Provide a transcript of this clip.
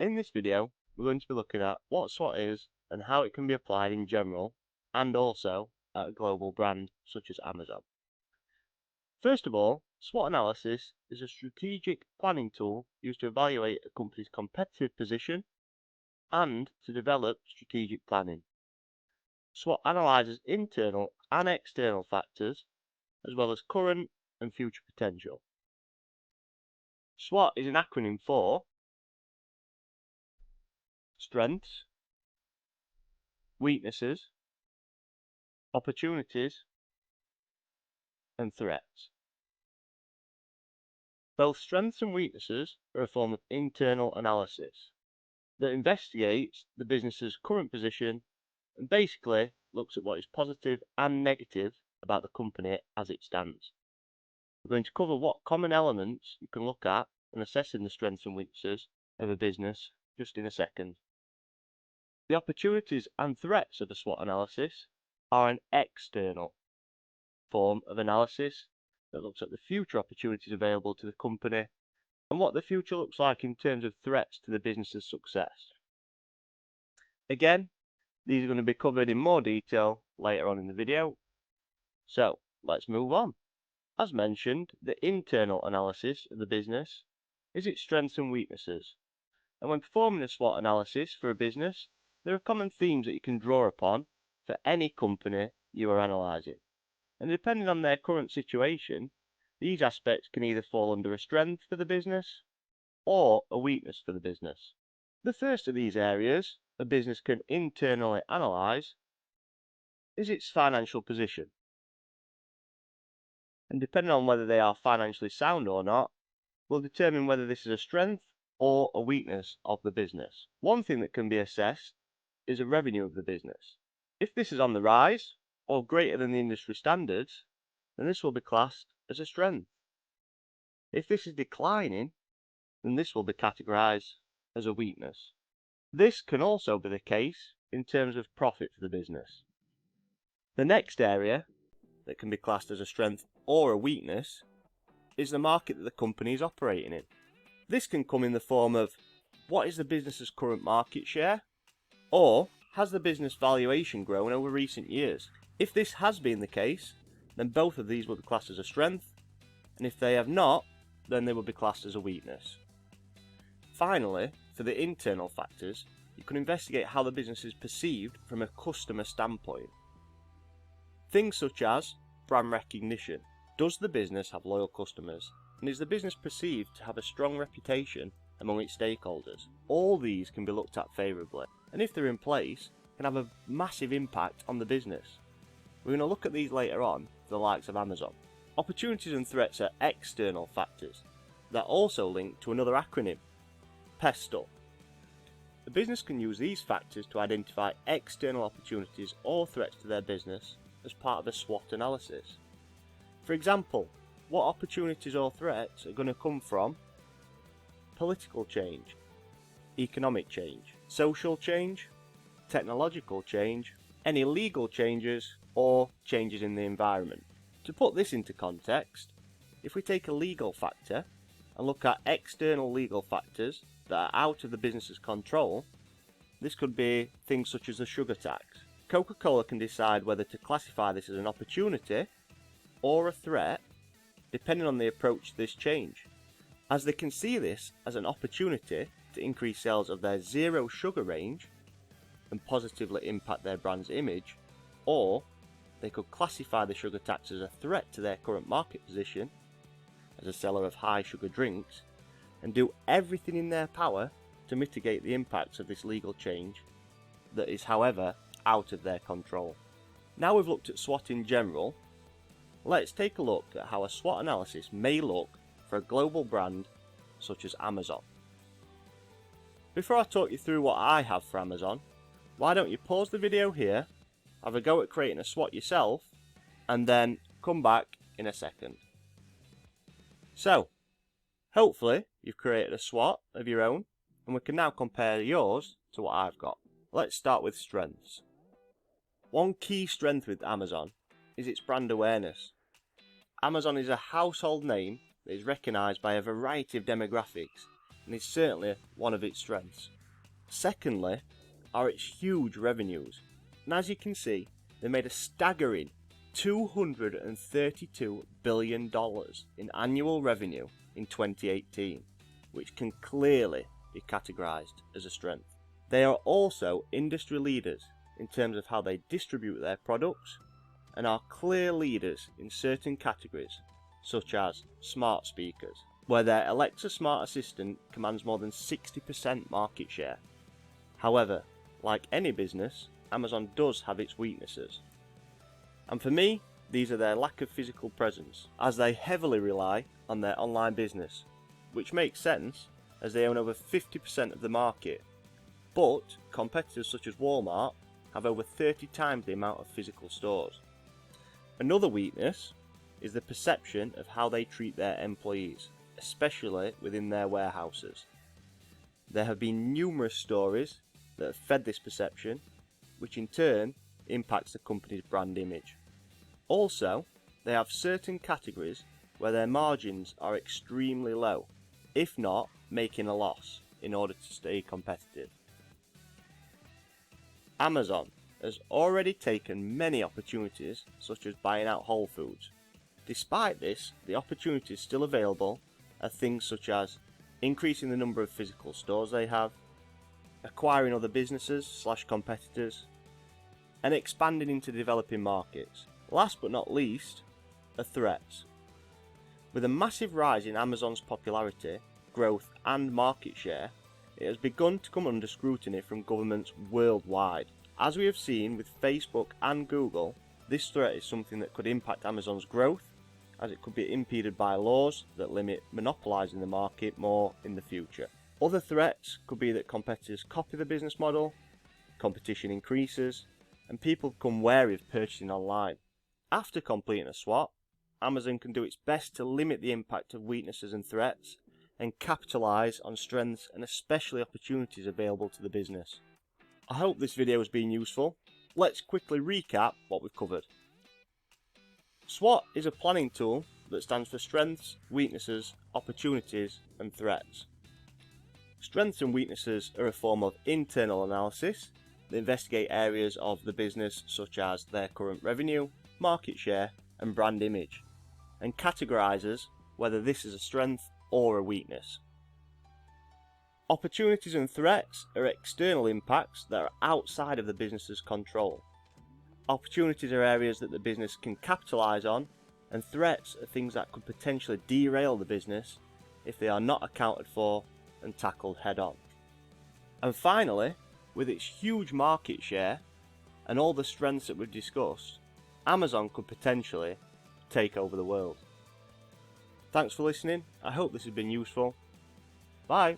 In this video, we're going to be looking at what SWOT is and how it can be applied in general, and also at a global brand such as Amazon. First of all, SWOT analysis is a strategic planning tool used to evaluate a company's competitive position and to develop strategic planning. SWOT analyzes internal and external factors, as well as current and future potential. SWOT is an acronym for strengths, weaknesses, opportunities, and threats. Both strengths and weaknesses are a form of internal analysis that investigates the business's current position and basically looks at what is positive and negative about the company as it stands. We're going to cover what common elements you can look at when assessing the strengths and weaknesses of a business just in a second. The opportunities and threats of a SWOT analysis are an external form of analysis that looks at the future opportunities available to the company and what the future looks like in terms of threats to the business's success. Again, these are going to be covered in more detail later on in the video, so let's move on. As mentioned, the internal analysis of the business is its strengths and weaknesses, and when performing a SWOT analysis for a business, there are common themes that you can draw upon for any company you are analysing, and depending on their current situation, these aspects can either fall under a strength for the business or a weakness for the business. The first of these areas a business can internally analyse is its financial position, and depending on whether they are financially sound or not, will determine whether this is a strength or a weakness of the business. One thing that can be assessed is the revenue of the business. If this is on the rise or greater than the industry standards, then this will be classed as a strength. If this is declining, then this will be categorised as a weakness. This can also be the case in terms of profit for the business. The next area that can be classed as a strength or a weakness is the market that the company is operating in. This can come in the form of what is the business's current market share, or has the business valuation grown over recent years? If this has been the case, then both of these will be classed as a strength, and if they have not, then they will be classed as a weakness. Finally, for the internal factors, you can investigate how the business is perceived from a customer standpoint. Things such as brand recognition. Does the business have loyal customers? And is the business perceived to have a strong reputation among its stakeholders? All these can be looked at favourably, and if they're in place, can have a massive impact on the business. We're going to look at these later on for the likes of Amazon. Opportunities and threats are external factors that also link to another acronym, PESTLE. The business can use these factors to identify external opportunities or threats to their business as part of a SWOT analysis. For example, what opportunities or threats are going to come from political change, economic change, social change, technological change, any legal changes, or changes in the environment. To put this into context, if we take a legal factor and look at external legal factors that are out of the business's control, this could be things such as the sugar tax. Coca-Cola can decide whether to classify this as an opportunity or a threat, depending on the approach to this change, as they can see this as an opportunity to increase sales of their zero sugar range and positively impact their brand's image, or they could classify the sugar tax as a threat to their current market position as a seller of high sugar drinks and do everything in their power to mitigate the impacts of this legal change that is, however, out of their control. Now we've looked at SWOT in general, let's take a look at how a SWOT analysis may look for a global brand such as Amazon. Before I talk you through what I have for Amazon, why don't you pause the video here, have a go at creating a SWOT yourself, and then come back in a second. So, hopefully you've created a SWOT of your own, and we can now compare yours to what I've got. Let's start with strengths. One key strength with Amazon is its brand awareness. Amazon is a household name that is recognised by a variety of demographics, and is certainly one of its strengths. Secondly, are its huge revenues, and as you can see, they made a staggering $232 billion in annual revenue in 2018, which can clearly be categorised as a strength. They are also industry leaders in terms of how they distribute their products, and are clear leaders in certain categories, such as smart speakers, where their Alexa Smart Assistant commands more than 60% market share. However, like any business, Amazon does have its weaknesses. And for me, these are their lack of physical presence, as they heavily rely on their online business, which makes sense as they own over 50% of the market. But competitors such as Walmart have over 30 times the amount of physical stores. Another weakness is the perception of how they treat their employees, especially within their warehouses. There have been numerous stories that have fed this perception, which in turn impacts the company's brand image. Also, they have certain categories where their margins are extremely low, if not making a loss, in order to stay competitive. Amazon has already taken many opportunities, such as buying out Whole Foods. Despite this, the opportunities still available are things such as increasing the number of physical stores they have, acquiring other businesses / competitors, and expanding into developing markets. Last but not least, are threats. With a massive rise in Amazon's popularity, growth and market share, it has begun to come under scrutiny from governments worldwide. As we have seen with Facebook and Google, this threat is something that could impact Amazon's growth, as it could be impeded by laws that limit monopolising the market more in the future. Other threats could be that competitors copy the business model, competition increases, and people become wary of purchasing online. After completing a SWOT, Amazon can do its best to limit the impact of weaknesses and threats, and capitalise on strengths and especially opportunities available to the business. I hope this video has been useful. Let's quickly recap what we've covered. SWOT is a planning tool that stands for strengths, weaknesses, opportunities and threats. Strengths and weaknesses are a form of internal analysis that investigate areas of the business such as their current revenue, market share and brand image, and categorises whether this is a strength or a weakness. Opportunities and threats are external impacts that are outside of the business's control. Opportunities are areas that the business can capitalise on, and threats are things that could potentially derail the business if they are not accounted for and tackled head on. And finally, with its huge market share and all the strengths that we've discussed, Amazon could potentially take over the world. Thanks for listening. I hope this has been useful. Bye.